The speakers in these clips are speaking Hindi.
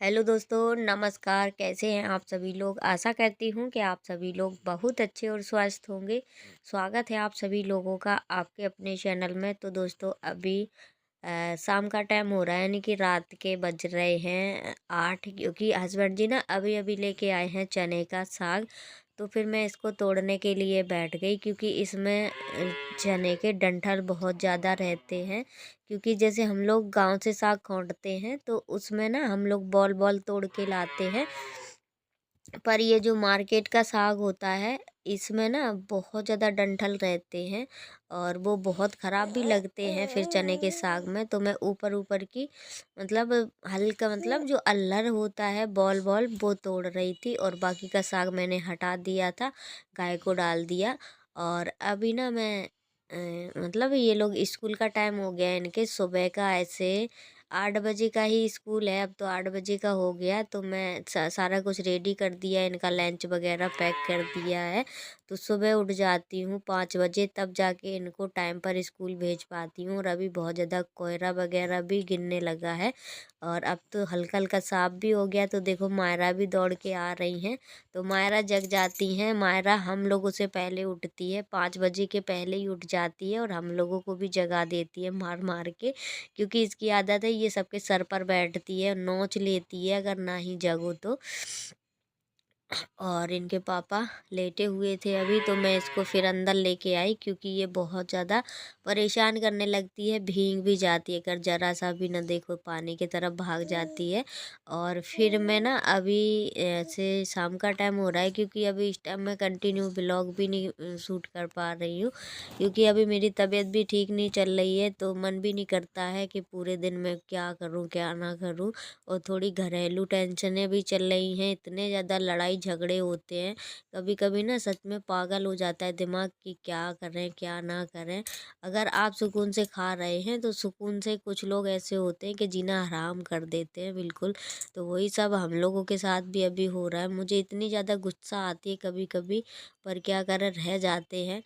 हेलो दोस्तों, नमस्कार। कैसे हैं आप सभी लोग? आशा करती हूँ कि आप सभी लोग बहुत अच्छे और स्वस्थ होंगे। स्वागत है आप सभी लोगों का आपके अपने चैनल में। तो दोस्तों अभी शाम का टाइम हो रहा है, यानी कि रात के बज रहे हैं 8, क्योंकि हस्बैंड जी ना अभी अभी लेके आए हैं चने का साग। तो फिर मैं इसको तोड़ने के लिए बैठ गई, क्योंकि इसमें चने के डंठल बहुत ज़्यादा रहते हैं। क्योंकि जैसे हम लोग गांव से साग खोंटते हैं तो उसमें ना हम लोग बॉल बॉल तोड़ के लाते हैं। पर ये जो मार्केट का साग होता है, इसमें ना बहुत ज़्यादा डंठल रहते हैं और वो बहुत ख़राब भी लगते हैं फिर चने के साग में। तो मैं ऊपर ऊपर की मतलब हल्का, मतलब जो अल्लर होता है बॉल बॉल, वो तोड़ रही थी और बाकी का साग मैंने हटा दिया था, गाय को डाल दिया। और अभी ना मैं मतलब ये लोग स्कूल का टाइम हो गया है इनके, सुबह का ऐसे 8 बजे का ही स्कूल है। अब तो 8 बजे का हो गया, तो मैं सारा कुछ रेडी कर दिया, इनका लंच वगैरह पैक कर दिया है। तो सुबह उठ जाती हूँ 5 बजे, तब जाके इनको टाइम पर स्कूल भेज पाती हूँ। और अभी बहुत ज़्यादा कोहरा वगैरह भी गिरने लगा है और अब तो हल्का हल्का साफ भी हो गया। तो देखो मायरा भी दौड़ के आ रही हैं। तो मायरा जग जाती हैं। मायरा हम लोगों से पहले उठती है, 5 बजे के पहले ही उठ जाती है और हम लोगों को भी जगा देती है मार मार के। क्योंकि इसकी आदत है, ये सबके सर पर बैठती है, नोच लेती है अगर ना ही जगो तो। और इनके पापा लेटे हुए थे अभी, तो मैं इसको फिर अंदर लेके आई, क्योंकि ये बहुत ज़्यादा परेशान करने लगती है, भीग भी जाती है अगर ज़रा सा भी ना देखो, पानी की तरफ भाग जाती है। और फिर मैं ना अभी ऐसे शाम का टाइम हो रहा है, क्योंकि अभी इस टाइम मैं कंटिन्यू ब्लॉग भी नहीं शूट कर पा रही हूँ, क्योंकि अभी मेरी तबीयत भी ठीक नहीं चल रही है। तो मन भी नहीं करता है कि पूरे दिन मैं क्या करूँ क्या ना करूँ। और थोड़ी घरेलू टेंशनें भी चल रही हैं, इतने ज़्यादा लड़ाई झगड़े होते हैं, कभी कभी ना सच में पागल हो जाता है दिमाग कि क्या करें क्या ना करें। अगर आप सुकून से खा रहे हैं तो सुकून से कुछ लोग ऐसे होते हैं कि जीना हराम कर देते हैं बिल्कुल। तो वही सब हम लोगों के साथ भी अभी हो रहा है। मुझे इतनी ज़्यादा गुस्सा आती है कभी कभी, पर क्या करें, रह जाते हैं।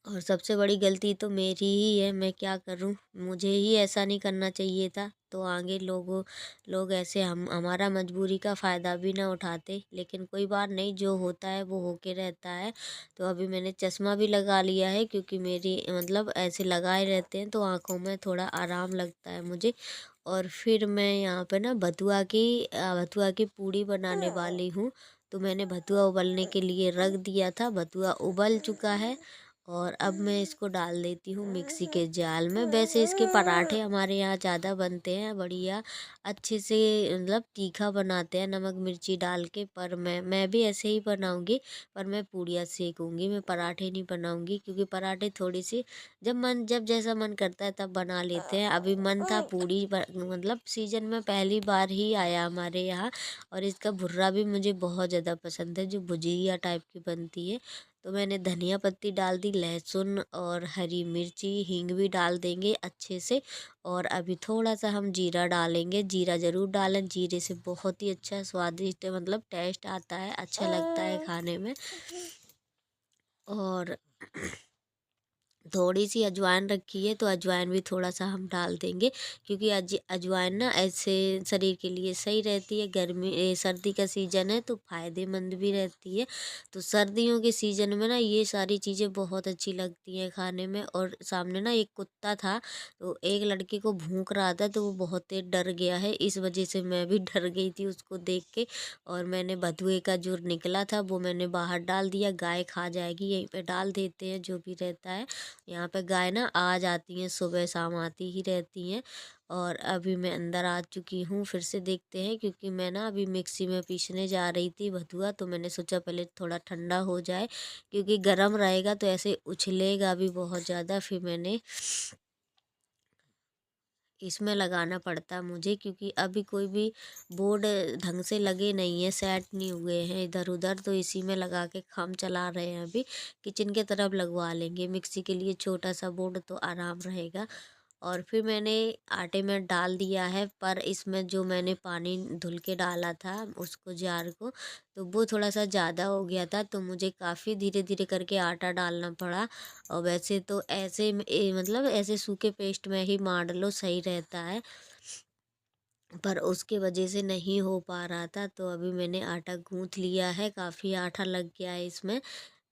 और सबसे बड़ी गलती तो मेरी ही है, मैं क्या करूं, मुझे ही ऐसा नहीं करना चाहिए था। तो आगे लोग ऐसे हम हमारा मजबूरी का फ़ायदा भी ना उठाते। लेकिन कोई बात नहीं, जो होता है वो होके रहता है। तो अभी मैंने चश्मा भी लगा लिया है, क्योंकि मेरी मतलब ऐसे लगाए रहते हैं तो आँखों में थोड़ा आराम लगता है मुझे। और फिर मैं यहाँ पे ना भतुआ की पूड़ी बनाने वाली हूँ। तो मैंने भतुआ उबलने के लिए रख दिया था, भतुआ उबल चुका है। और अब मैं इसको डाल देती हूँ मिक्सी के जाल में। वैसे इसके पराठे हमारे यहाँ ज़्यादा बनते हैं, बढ़िया अच्छे से, मतलब तीखा बनाते हैं नमक मिर्ची डाल के। पर मैं भी ऐसे ही बनाऊँगी, पर मैं पूड़ियाँ सेकूँगी, मैं पराठे नहीं बनाऊँगी। क्योंकि पराठे थोड़ी सी जब जैसा मन करता है तब बना लेते हैं। अभी मन था पूड़ी मतलब सीजन में पहली बार ही आया हमारे यहाँ। और इसका भुर्रा भी मुझे बहुत ज़्यादा पसंद है, जो भुजिया टाइप की बनती है। तो मैंने धनिया पत्ती डाल दी, लहसुन और हरी मिर्ची, हींग भी डाल देंगे अच्छे से। और अभी थोड़ा सा हम जीरा डालेंगे, जीरा ज़रूर डालें, जीरे से बहुत ही अच्छा स्वादिष्ट मतलब टेस्ट आता है, अच्छा लगता है खाने में। और थोड़ी सी अजवाइन रखी है, तो अजवाइन भी थोड़ा सा हम डाल देंगे, क्योंकि अजवाइन ना ऐसे शरीर के लिए सही रहती है। सर्दी का सीज़न है तो फ़ायदेमंद भी रहती है। तो सर्दियों के सीज़न में ना ये सारी चीज़ें बहुत अच्छी लगती हैं खाने में। और सामने ना एक कुत्ता था, तो एक लड़के को भूख रहा था, तो वो बहुत तेज डर गया है, इस वजह से मैं भी डर गई थी उसको देख के। और मैंने भदुए का जो निकला था वो मैंने बाहर डाल दिया, गाय खा जाएगी, यहीं पे डाल देते हैं जो भी रहता है। यहाँ पे गाय ना आ जाती हैं, सुबह शाम आती ही रहती हैं। और अभी मैं अंदर आ चुकी हूँ, फिर से देखते हैं, क्योंकि मैं ना अभी मिक्सी में पीसने जा रही थी भतुआ। तो मैंने सोचा पहले थोड़ा ठंडा हो जाए, क्योंकि गर्म रहेगा तो ऐसे उछलेगा भी बहुत ज़्यादा, फिर मैंने इसमें लगाना पड़ता है मुझे। क्योंकि अभी कोई भी बोर्ड ढंग से लगे नहीं है, सेट नहीं हुए हैं इधर उधर, तो इसी में लगा के काम चला रहे हैं। अभी किचन के तरफ लगवा लेंगे, मिक्सी के लिए छोटा सा बोर्ड तो आराम रहेगा। और फिर मैंने आटे में डाल दिया है, पर इसमें जो मैंने पानी धुल के डाला था उसको, जार को, तो वो थोड़ा सा ज़्यादा हो गया था, तो मुझे काफ़ी धीरे धीरे करके आटा डालना पड़ा। और वैसे तो मतलब ऐसे सूखे पेस्ट में ही मार लो, सही रहता है। पर उसके वजह से नहीं हो पा रहा था। तो अभी मैंने आटा गूँथ लिया है, काफ़ी आटा लग गया है इसमें।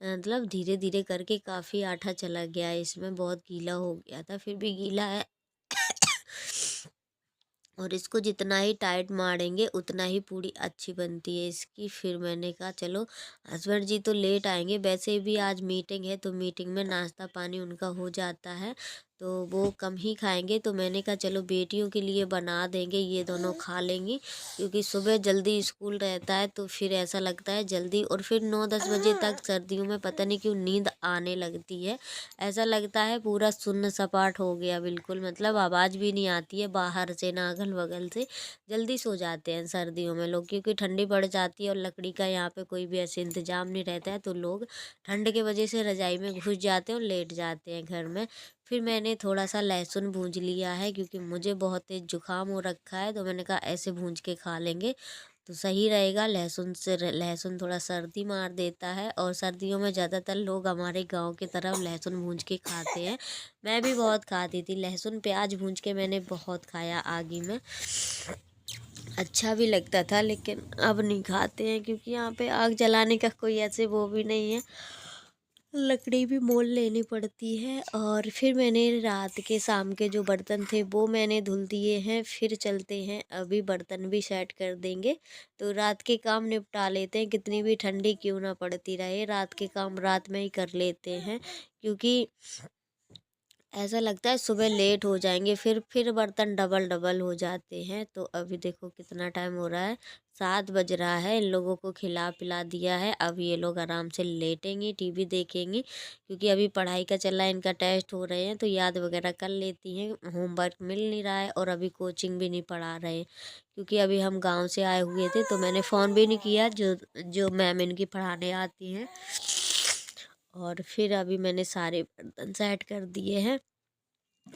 मतलब धीरे-धीरे करके काफ़ी आटा चला गया है इसमें, बहुत गीला हो गया था, फिर भी गीला है। और इसको जितना ही टाइट मारेंगे उतना ही पूड़ी अच्छी बनती है इसकी। फिर मैंने कहा चलो, हस्बैंड जी तो लेट आएंगे, वैसे भी आज मीटिंग है तो मीटिंग में नाश्ता पानी उनका हो जाता है, तो वो कम ही खाएंगे। तो मैंने कहा चलो बेटियों के लिए बना देंगे, ये दोनों खा लेंगी, क्योंकि सुबह जल्दी स्कूल रहता है तो फिर ऐसा लगता है जल्दी। और फिर 9-10 बजे तक सर्दियों में पता नहीं क्यों नींद आने लगती है, ऐसा लगता है पूरा सुन्न सपाट हो गया बिल्कुल, मतलब आवाज़ भी नहीं आती है बाहर से ना अगल बगल से। जल्दी सो जाते हैं सर्दियों में लोग, क्योंकि ठंडी पड़ जाती है और लकड़ी का यहाँ पे कोई भी ऐसे इंतजाम नहीं रहता है, तो लोग ठंड के वजह से रजाई में घुस जाते हैं और लेट जाते हैं घर में। फिर मैंने थोड़ा सा लहसुन भूंज लिया है, क्योंकि मुझे बहुत तेज जुकाम हो रखा है, तो मैंने कहा ऐसे भूंज के खा लेंगे तो सही रहेगा। लहसुन से लहसुन थोड़ा सर्दी मार देता है, और सर्दियों में ज़्यादातर लोग हमारे गांव की तरफ लहसुन भूंज के खाते हैं। मैं भी बहुत खाती थी लहसुन प्याज भूंज के, मैंने बहुत खाया आगी में, अच्छा भी लगता था। लेकिन अब नहीं खाते हैं, क्योंकि यहाँ पे आग जलाने का कोई ऐसे वो भी नहीं है, लकड़ी भी मोल लेनी पड़ती है। और फिर मैंने रात के शाम के जो बर्तन थे वो मैंने धुल दिए हैं। फिर चलते हैं, अभी बर्तन भी सेट कर देंगे, तो रात के काम निपटा लेते हैं, कितनी भी ठंडी क्यों ना पड़ती रहे, रात के काम रात में ही कर लेते हैं, क्योंकि ऐसा लगता है सुबह लेट हो जाएंगे, फिर बर्तन डबल डबल हो जाते हैं। तो अभी देखो कितना टाइम हो रहा है, 7 बज रहा है। इन लोगों को खिला पिला दिया है, अब ये लोग आराम से लेटेंगी, टीवी देखेंगी, क्योंकि अभी पढ़ाई का चल रहा है, इनका टेस्ट हो रहे हैं, तो याद वगैरह कर लेती हैं। होमवर्क मिल नहीं रहा है, और अभी कोचिंग भी नहीं पढ़ा रहे हैं, क्योंकि अभी हम गाँव से आए हुए थे, तो मैंने फ़ोन भी नहीं किया, जो जो मैम इनकी पढ़ाने आती हैं। और फिर अभी मैंने सारे बर्तन सेट कर दिए हैं,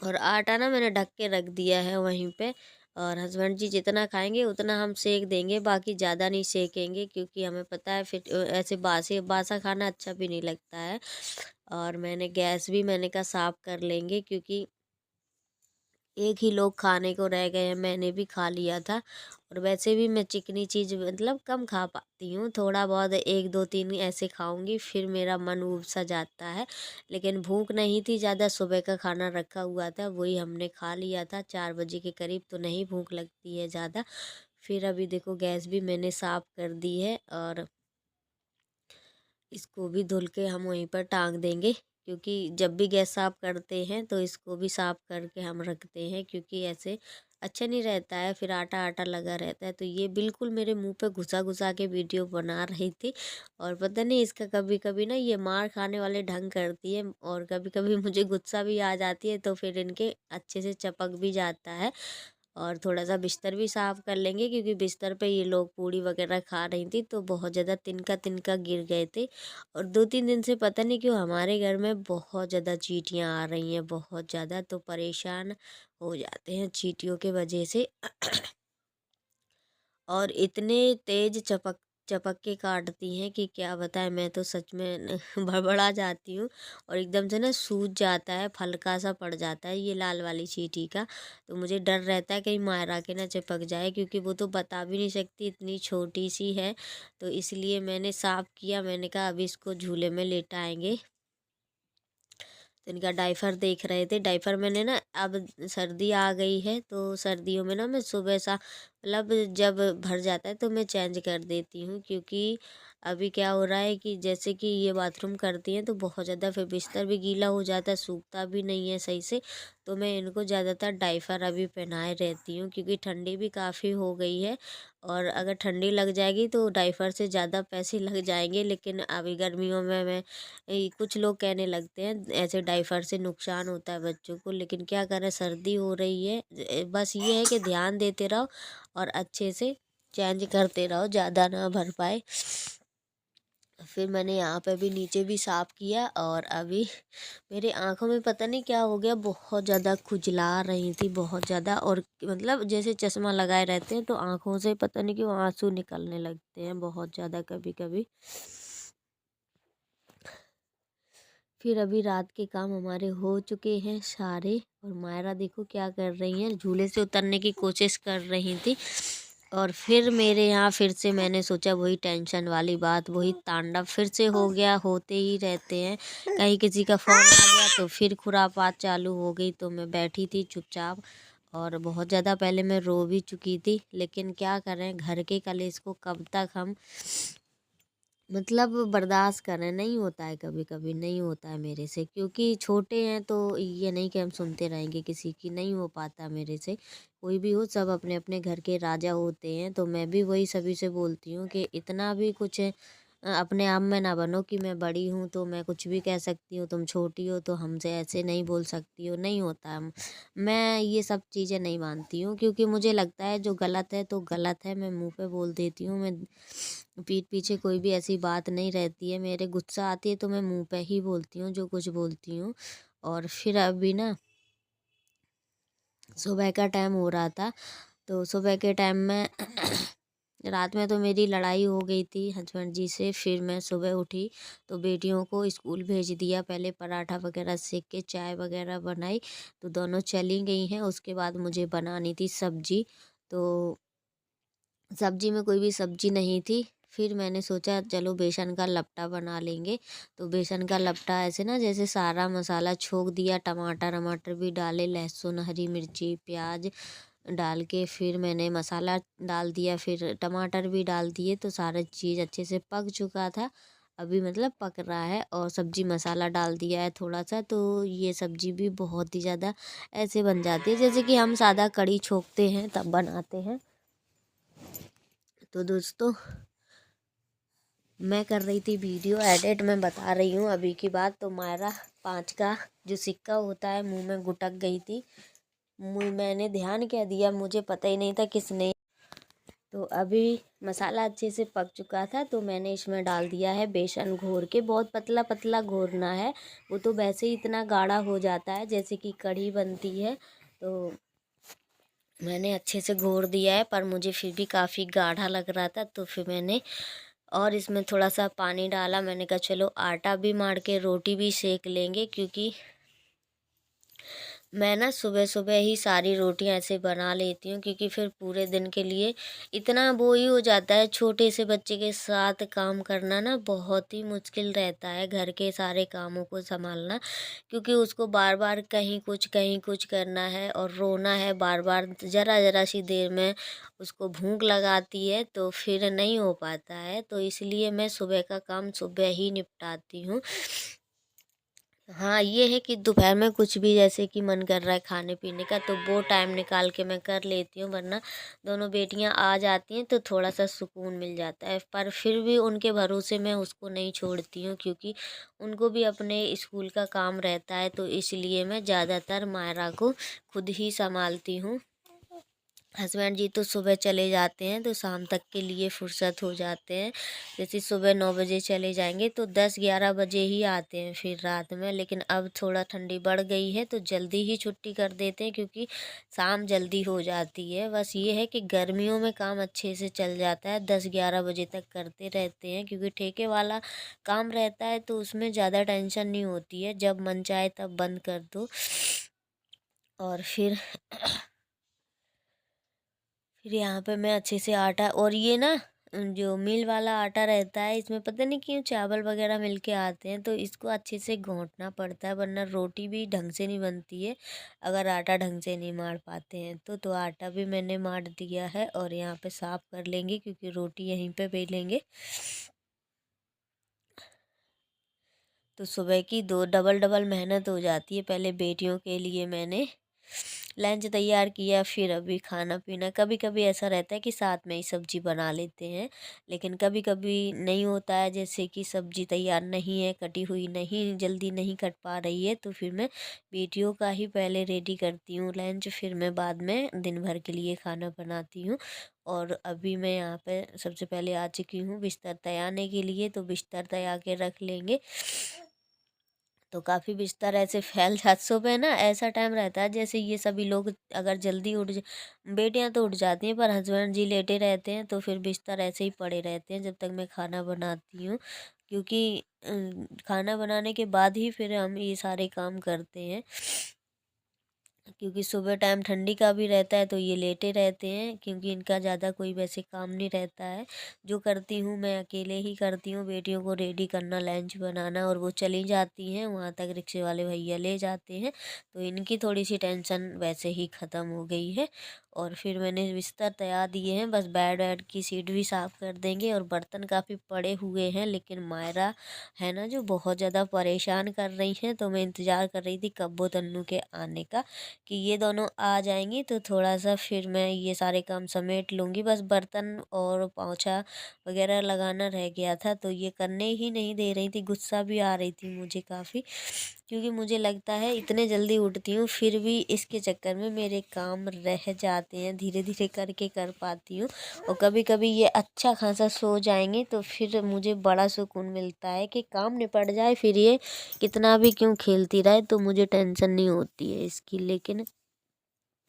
और आटा ना मैंने ढक के रख दिया है वहीं पे। और हस्बैंड जी जितना खाएंगे उतना हम सेक देंगे, बाकी ज़्यादा नहीं सेकेंगे, क्योंकि हमें पता है फिर ऐसे बासा खाना अच्छा भी नहीं लगता है। और मैंने गैस भी मैंने कहा साफ़ कर लेंगे, क्योंकि एक ही लोग खाने को रह गए हैं, मैंने भी खा लिया था। और वैसे भी मैं चिकनी चीज़ मतलब कम खा पाती हूँ, थोड़ा बहुत 1-2-3 ऐसे खाऊंगी, फिर मेरा मन ऊब सा जाता है। लेकिन भूख नहीं थी ज़्यादा, सुबह का खाना रखा हुआ था वही हमने खा लिया था 4 बजे के करीब, तो नहीं भूख लगती है ज़्यादा। फिर अभी देखो गैस भी मैंने साफ़ कर दी है, और इसको भी धुल के हम वहीं पर टांग देंगे, क्योंकि जब भी गैस साफ़ करते हैं तो इसको भी साफ़ करके हम रखते हैं, क्योंकि ऐसे अच्छा नहीं रहता है, फिर आटा आटा लगा रहता है। तो ये बिल्कुल मेरे मुंह पे घुसा घुसा के वीडियो बना रही थी, और पता नहीं इसका कभी कभी ना ये मार खाने वाले ढंग करती है, और कभी कभी मुझे गुस्सा भी आ जाती है, तो फिर इनके अच्छे से चपक भी जाता है। और थोड़ा सा बिस्तर भी साफ़ कर लेंगे, क्योंकि बिस्तर पे ये लोग पूड़ी वगैरह खा रही थी, तो बहुत ज़्यादा तिनका तिनका गिर गए थे। और 2-3 दिन से पता नहीं क्यों हमारे घर में बहुत ज़्यादा चींटियाँ आ रही हैं, बहुत ज़्यादा, तो परेशान हो जाते हैं चींटियों के वजह से। और इतने तेज चपक चपक के काटती हैं कि क्या बताएं, मैं तो सच में भड़बड़ा जाती हूँ, और एकदम से ना सूज जाता है, हल्का सा पड़ जाता है ये लाल वाली चींटी का। तो मुझे डर रहता है कहीं मायरा के ना चिपक जाए, क्योंकि वो तो बता भी नहीं सकती, इतनी छोटी सी है। तो इसलिए मैंने साफ़ किया, मैंने कहा अभी इसको झूले में लेटाएंगे। तो इनका डाइपर देख रहे थे, डाइपर मैंने ना, अब सर्दी आ गई है तो सर्दियों में ना मैं सुबह सा मतलब जब भर जाता है तो मैं चेंज कर देती हूँ, क्योंकि अभी क्या हो रहा है कि जैसे कि ये बाथरूम करती हैं तो बहुत ज़्यादा फिर बिस्तर भी गीला हो जाता है, सूखता भी नहीं है सही से। तो मैं इनको ज़्यादातर डाइपर अभी पहनाए रहती हूँ, क्योंकि ठंडी भी काफ़ी हो गई है, और अगर ठंडी लग जाएगी तो डाइपर से ज़्यादा पैसे लग जाएंगे। लेकिन अभी गर्मियों में मैं कुछ लोग कहने लगते हैं ऐसे डाइपर से नुकसान होता है बच्चों को, लेकिन क्या करें, सर्दी हो रही है, बस ये है कि ध्यान देते रहो और अच्छे से चेंज करते रहो, ज़्यादा ना भर पाए। फिर मैंने यहाँ पे भी नीचे भी साफ़ किया, और अभी मेरे आँखों में पता नहीं क्या हो गया, बहुत ज़्यादा खुजला रही थी, बहुत ज़्यादा, और मतलब जैसे चश्मा लगाए रहते हैं तो आँखों से पता नहीं क्यों आंसू निकलने लगते हैं बहुत ज़्यादा कभी कभी। फिर अभी रात के काम हमारे हो चुके हैं सारे। और मायरा देखो क्या कर रही हैं, झूले से उतरने की कोशिश कर रही थी। और फिर मेरे यहाँ फिर से मैंने सोचा वही टेंशन वाली बात, वही तांडव फिर से हो गया, होते ही रहते हैं। कहीं किसी का फ़ोन आ गया तो फिर खुरापात चालू हो गई। तो मैं बैठी थी चुपचाप और बहुत ज़्यादा पहले मैं रो भी चुकी थी, लेकिन क्या करें, घर के कलेश को कब तक हम मतलब बर्दाश्त करें। नहीं होता है, कभी कभी नहीं होता है मेरे से, क्योंकि छोटे हैं तो ये नहीं कि हम सुनते रहेंगे किसी की, नहीं हो पाता मेरे से। कोई भी हो, सब अपने अपने घर के राजा होते हैं। तो मैं भी वही सभी से बोलती हूँ कि इतना भी कुछ अपने आप में ना बनो कि मैं बड़ी हूँ तो मैं कुछ भी कह सकती हूँ, तुम छोटी हो तो हमसे ऐसे नहीं बोल सकती हो। नहीं होता है। मैं ये सब चीज़ें नहीं मानती हूँ, क्योंकि मुझे लगता है जो गलत है तो गलत है, मैं मुंह पे बोल देती हूँ। मैं पीठ पीछे कोई भी ऐसी बात नहीं रहती है। मेरे गुस्सा आती है तो मैं मुंह पे ही बोलती हूँ जो कुछ बोलती हूँ। और फिर अभी ना सुबह का टाइम हो रहा था, तो सुबह के टाइम में रात में तो मेरी लड़ाई हो गई थी हस्बैंड जी से। फिर मैं सुबह उठी तो बेटियों को स्कूल भेज दिया। पहले पराठा वगैरह सेक के चाय वगैरह बनाई तो दोनों चली गई हैं। उसके बाद मुझे बनानी थी सब्जी, तो सब्जी में कोई भी सब्जी नहीं थी। फिर मैंने सोचा चलो बेसन का लपटा बना लेंगे। तो बेसन का लपटा ऐसे ना, जैसे सारा मसाला छोंक दिया, टमाटर वमाटर भी डाले, लहसुन हरी मिर्ची प्याज डाल के फिर मैंने मसाला डाल दिया, फिर टमाटर भी डाल दिए। तो सारा चीज़ अच्छे से पक चुका था, अभी मतलब पक रहा है। और सब्जी मसाला डाल दिया है थोड़ा सा, तो ये सब्जी भी बहुत ही ज़्यादा ऐसे बन जाती है जैसे कि हम सादा कढ़ी छोंकते हैं तब बनाते हैं। तो दोस्तों, मैं कर रही थी वीडियो एडिट, मैं बता रही हूँ अभी की बात। तो मायरा 5 का जो सिक्का होता है मुंह में गुटक गई थी। मैंने ध्यान क्या दिया, मुझे पता ही नहीं था किसने। तो अभी मसाला अच्छे से पक चुका था तो मैंने इसमें डाल दिया है बेसन घोर के। बहुत पतला पतला घोरना है, वो तो वैसे ही इतना गाढ़ा हो जाता है जैसे कि कढ़ी बनती है। तो मैंने अच्छे से घोर दिया है, पर मुझे फिर भी काफ़ी गाढ़ा लग रहा था। तो फिर मैंने और इसमें थोड़ा सा पानी डाला। मैंने कहा चलो आटा भी मार के रोटी भी सेक लेंगे, क्योंकि मैं ना सुबह सुबह ही सारी रोटियां ऐसे बना लेती हूँ, क्योंकि फिर पूरे दिन के लिए इतना वो ही हो जाता है। छोटे से बच्चे के साथ काम करना ना बहुत ही मुश्किल रहता है, घर के सारे कामों को संभालना, क्योंकि उसको बार बार कहीं कुछ करना है और रोना है बार बार। ज़रा ज़रा सी देर में उसको भूख लगाती है तो फिर नहीं हो पाता है। तो इसलिए मैं सुबह का काम सुबह ही निपटाती हूँ। हाँ, ये है कि दोपहर में कुछ भी जैसे कि मन कर रहा है खाने पीने का तो वो टाइम निकाल के मैं कर लेती हूँ, वरना दोनों बेटियां आ जाती हैं तो थोड़ा सा सुकून मिल जाता है। पर फिर भी उनके भरोसे मैं उसको नहीं छोड़ती हूँ, क्योंकि उनको भी अपने स्कूल का काम रहता है। तो इसलिए मैं ज़्यादातर मायरा को खुद ही संभालती हूँ। हस्बैंड जी तो सुबह चले जाते हैं तो शाम तक के लिए फुर्सत हो जाते हैं। जैसे सुबह 9 बजे चले जाएंगे तो 10-11 बजे ही आते हैं फिर रात में। लेकिन अब थोड़ा ठंडी बढ़ गई है तो जल्दी ही छुट्टी कर देते हैं, क्योंकि शाम जल्दी हो जाती है। बस ये है कि गर्मियों में काम अच्छे से चल जाता है, 10-11 बजे तक करते रहते हैं, क्योंकि ठेके वाला काम रहता है तो उसमें ज़्यादा टेंशन नहीं होती है, जब मन चाहे तब बंद कर दो। और फिर यहाँ पे मैं अच्छे से आटा, और ये ना जो मिल वाला आटा रहता है इसमें पता नहीं क्यों चावल वगैरह मिल के आते हैं, तो इसको अच्छे से घोंटना पड़ता है, वरना रोटी भी ढंग से नहीं बनती है अगर आटा ढंग से नहीं मार पाते हैं तो आटा भी मैंने मार दिया है और यहाँ पे साफ कर लेंगे, क्योंकि रोटी यहीं पे बेलेंगे। तो सुबह की दो डबल डबल मेहनत हो जाती है। पहले बेटियों के लिए मैंने लंच तैयार किया, फिर अभी खाना पीना। कभी कभी ऐसा रहता है कि साथ में ही सब्जी बना लेते हैं, लेकिन कभी कभी नहीं होता है, जैसे कि सब्जी तैयार नहीं है, कटी हुई नहीं, जल्दी नहीं कट पा रही है, तो फिर मैं बेटियों का ही पहले रेडी करती हूँ लंच, फिर मैं बाद में दिन भर के लिए खाना बनाती हूँ। और अभी मैं यहाँ पे सबसे पहले आ चुकी हूँ बिस्तर तैयारने के लिए, तो बिस्तर तैयार के रख लेंगे। तो काफ़ी बिस्तर ऐसे फैल जा सुबह ना ऐसा टाइम रहता है जैसे ये सभी लोग अगर जल्दी बेटियां तो उठ जाती हैं पर हस्बैंड जी लेटे रहते हैं, तो फिर बिस्तर ऐसे ही पड़े रहते हैं जब तक मैं खाना बनाती हूँ। क्योंकि खाना बनाने के बाद ही फिर हम ये सारे काम करते हैं। क्योंकि सुबह टाइम ठंडी का भी रहता है तो ये लेटे रहते हैं, क्योंकि इनका ज़्यादा कोई वैसे काम नहीं रहता है। जो करती हूँ मैं अकेले ही करती हूँ, बेटियों को रेडी करना, लंच बनाना, और वो चली जाती हैं वहाँ तक, रिक्शे वाले भैया ले जाते हैं। तो इनकी थोड़ी सी टेंशन वैसे ही ख़त्म हो गई है। और फिर मैंने बिस्तर तैयार दिए हैं, बस बेड वेड की सीट भी साफ़ कर देंगे। और बर्तन काफ़ी पड़े हुए हैं, लेकिन मायरा है ना जो बहुत ज़्यादा परेशान कर रही हैं, तो मैं इंतज़ार कर रही थी कब्बो तन्नू के आने का, कि ये दोनों आ जाएंगी तो थोड़ा सा फिर मैं ये सारे काम समेट लूँगी। बस बर्तन और पोंछा वगैरह लगाना रह गया था, तो ये करने ही नहीं दे रही थी। गुस्सा भी आ रही थी मुझे काफ़ी, क्योंकि मुझे लगता है इतने जल्दी उठती हूँ फिर भी इसके चक्कर में मेरे काम रह जाते हैं, धीरे धीरे करके कर पाती हूँ। और कभी कभी ये अच्छा खासा सो जाएंगे तो फिर मुझे बड़ा सुकून मिलता है कि काम निपट जाए, फिर ये कितना भी क्यों खेलती रहे तो मुझे टेंशन नहीं होती है इसकी। लेकिन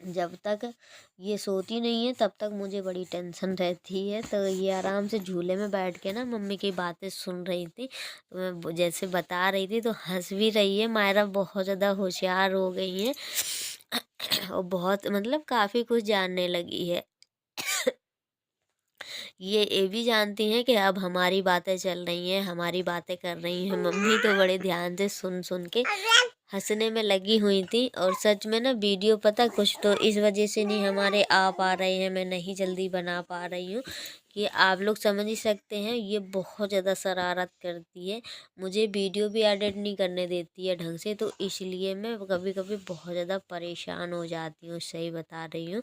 जब तक ये सोती नहीं है तब तक मुझे बड़ी टेंशन रहती है। तो ये आराम से झूले में बैठ के ना मम्मी की बातें सुन रही थी, तो मैं जैसे बता रही थी तो हंस भी रही है। मायरा बहुत ज़्यादा होशियार हो गई है और बहुत मतलब काफ़ी कुछ जानने लगी है। ये भी जानती हैं कि अब हमारी बातें चल रही हैं, हमारी बातें कर रही हैं मम्मी, तो बड़े ध्यान से सुन सुन के हंसने में लगी हुई थी। और सच में ना वीडियो पता कुछ तो इस वजह से नहीं हमारे आ पा रहे हैं, मैं नहीं जल्दी बना पा रही हूँ, कि आप लोग समझ ही सकते हैं ये बहुत ज़्यादा शरारत करती है, मुझे वीडियो भी एडिट नहीं करने देती है ढंग से, तो इसलिए मैं कभी कभी बहुत ज़्यादा परेशान हो जाती हूँ, सही बता रही हूँ।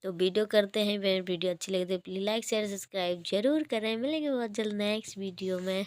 तो वीडियो करते हैं, मेरी वीडियो अच्छी लगे तो प्लीज़ लाइक शेयर सब्सक्राइब जरूर करें। मिलेंगे बहुत जल्द नेक्स्ट वीडियो में।